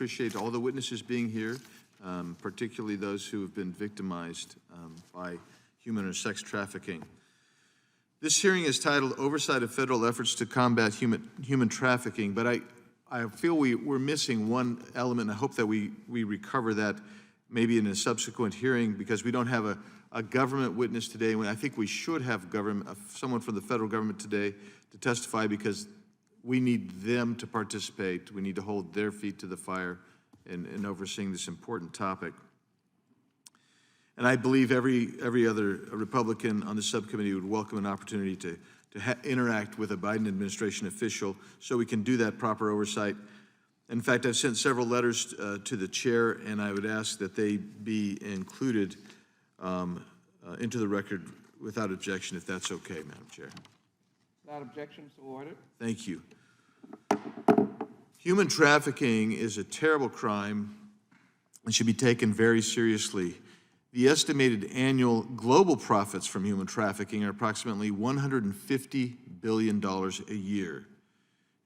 appreciate all the witnesses being here, particularly those who have been victimized by human or sex trafficking. This hearing is titled Oversight of Federal Efforts to Combat Human Trafficking, but I feel we're missing one element. I hope that we recover that maybe in a subsequent hearing, because we don't have a government witness today. I think we should have someone from the federal government today to testify, because we need them to participate. We need to hold their feet to the fire in overseeing this important topic. And I believe every other Republican on the subcommittee would welcome an opportunity to interact with a Biden administration official so we can do that proper oversight. In fact, I've sent several letters to the chair, and I would ask that they be included into the record without objection, if that's okay, Madam Chair. Without objection, so ordered. Thank you. Human trafficking is a terrible crime and should be taken very seriously. The estimated annual global profits from human trafficking are approximately $150 billion a year.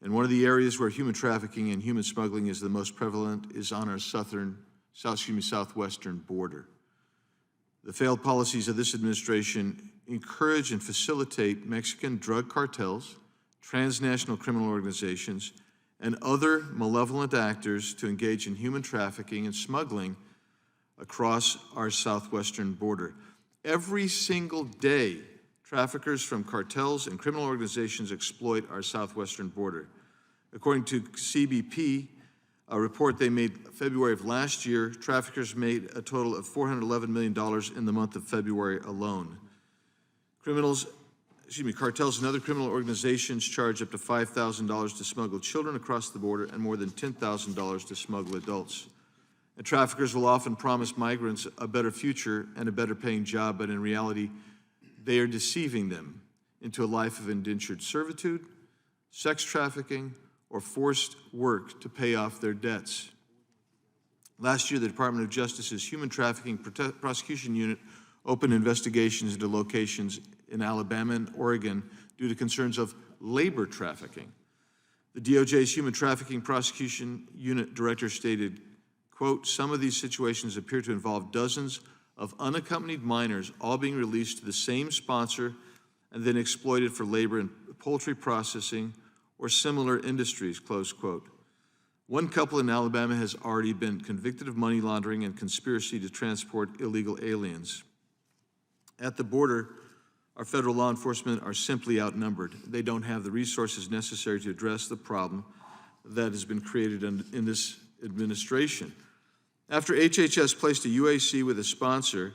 And one of the areas where human trafficking and human smuggling is the most prevalent is on our southwestern border. The failed policies of this administration encourage and facilitate Mexican drug cartels, transnational criminal organizations, and other malevolent actors to engage in human trafficking and smuggling across our southwestern border. Every single day, traffickers from cartels and criminal organizations exploit our southwestern border. According to CBP, a report they made February of last year, traffickers made a total of $411 million in the month of February alone. Cartels and other criminal organizations charge up to $5,000 to smuggle children across the border and more than $10,000 to smuggle adults. And traffickers will often promise migrants a better future and a better paying job, but in reality, they are deceiving them into a life of indentured servitude, sex trafficking, or forced work to pay off their debts. Last year, the Department of Justice's Human Trafficking Prosecution Unit opened investigations into locations in Alabama and Oregon due to concerns of labor trafficking. The DOJ's Human Trafficking Prosecution Unit director stated, quote, "Some of these situations appear to involve dozens of unaccompanied minors all being released to the same sponsor and then exploited for labor in poultry processing or similar industries," close quote. One couple in Alabama has already been convicted of money laundering and conspiracy to transport illegal aliens. At the border, our federal law enforcement are simply outnumbered. They don't have the resources necessary to address the problem that has been created in this administration. After HHS placed a UAC with a sponsor,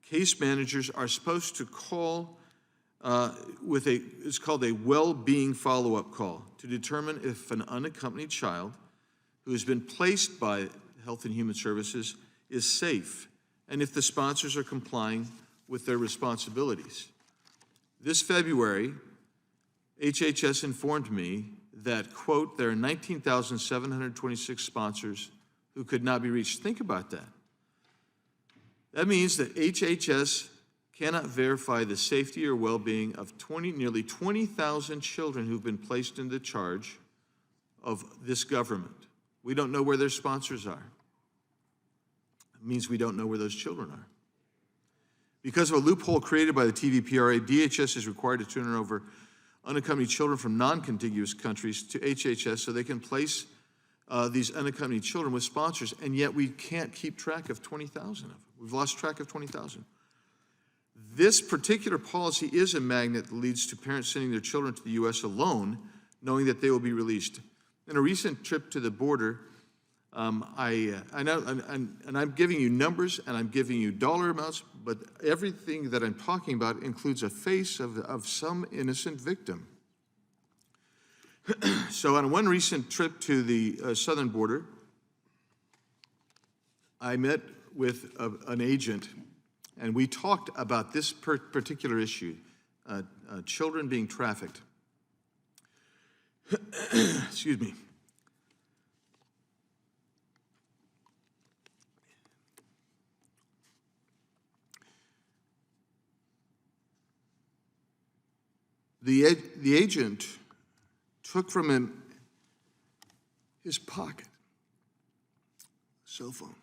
case managers are supposed to call it's called a well-being follow-up call to determine if an unaccompanied child who has been placed by Health and Human Services is safe and if the sponsors are complying with their responsibilities. This February, HHS informed me that, quote, there are 19,726 sponsors who could not be reached. Think about that. That means that HHS cannot verify the safety or well-being of nearly 20,000 children who've been placed into charge of this government. We don't know where their sponsors are. It means we don't know where those children are. Because of a loophole created by the TVPRA, DHS is required to turn over unaccompanied children from non-contiguous countries to HHS so they can place these unaccompanied children with sponsors, and yet we can't keep track of 20,000 of them. We've lost track of 20,000. This particular policy is a magnet that leads to parents sending their children to the U.S. alone, knowing that they will be released. In a recent trip to the border, I know, and I'm giving you numbers and I'm giving you dollar amounts, but everything that I'm talking about includes a face of some innocent victim. So on one recent trip to the southern border, I met with an agent, and we talked about this particular issue, children being trafficked. Excuse me. The agent took from his pocket cell phone.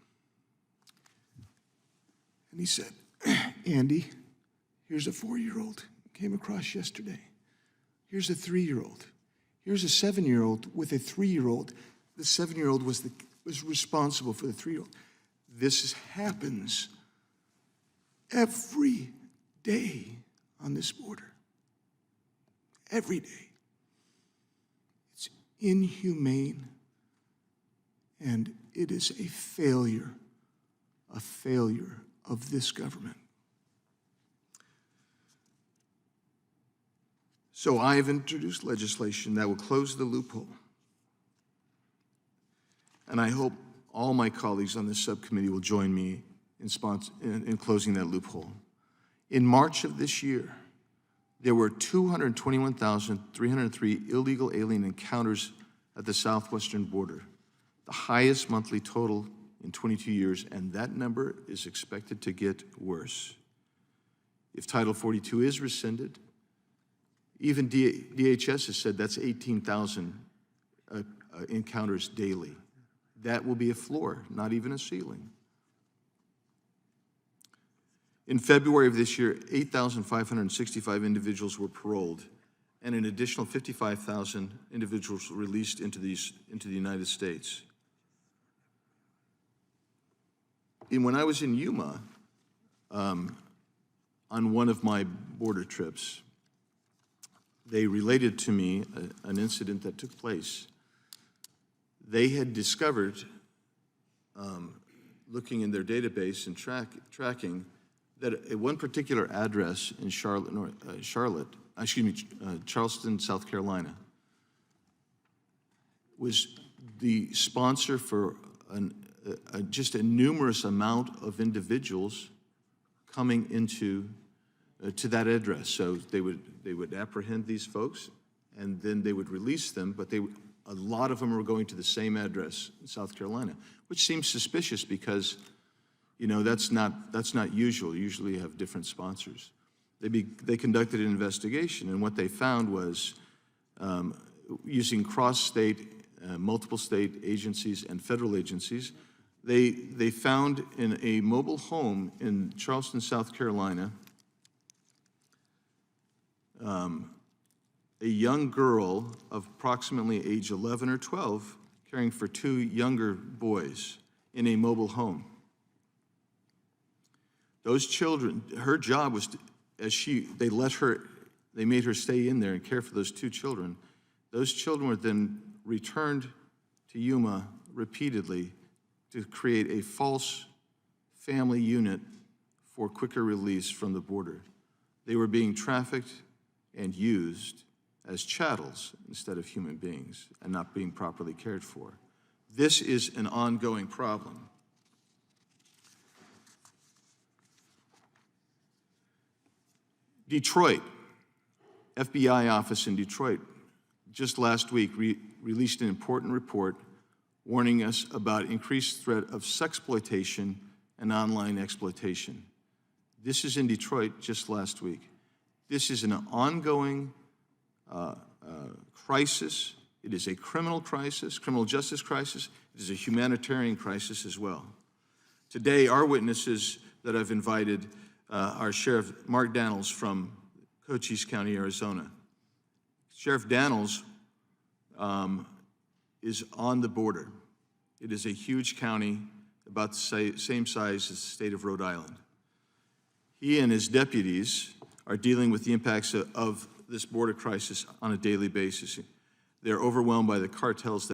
And he said, Andy, here's a 4-year-old, came across yesterday. Here's a 3-year-old. Here's a 7-year-old with a 3-year-old. The 7-year-old was responsible for the 3-year-old. This happens every day on this border. Every day. It's inhumane, and it is a failure of this government. So I've introduced legislation that will close the loophole. And I hope all my colleagues on this subcommittee will join me in closing that loophole. In March of this year, there were 221,303 illegal alien encounters at the southwestern border, the highest monthly total in 22 years, and that number is expected to get worse. If Title 42 is rescinded, even DHS has said that's 18,000 encounters daily. That will be a floor, not even a ceiling. In February of this year, 8,565 individuals were paroled, and an additional 55,000 individuals were released into the United States. When I was in Yuma, on one of my border trips, they related to me an incident that took place. They had discovered, looking in their database and tracking, that at one particular address in Charleston, South Carolina, was the sponsor for just a numerous amount of individuals coming into to that address. So they would apprehend these folks, and then they would release them, but a lot of them were going to the same address in South Carolina, which seems suspicious because, you know, that's not usual. Usually you have different sponsors. They conducted an investigation, and what they found was using cross-state, multiple state agencies and federal agencies, they found in a mobile home in Charleston, South Carolina, a young girl of approximately age 11 or 12 caring for 2 younger boys in a mobile home. Those children, her job was to, they made her stay in there and care for those 2 children. Those children were then returned to Yuma repeatedly to create a false family unit for quicker release from the border. They were being trafficked and used as chattels instead of human beings and not being properly cared for. This is an ongoing problem. Detroit, FBI office in Detroit, just last week released an important report warning us about increased threat of sexploitation and online exploitation. This is in Detroit just last week. This is an ongoing crisis. It is a criminal crisis, criminal justice crisis. It is a humanitarian crisis as well. Today, our witnesses that I've invited are Sheriff Mark Daniels from Cochise County, Arizona. Sheriff Daniels is on the border. It is a huge county, about the same size as the state of Rhode Island. He and his deputies are dealing with the impacts of this border crisis on a daily basis. They're overwhelmed by the cartels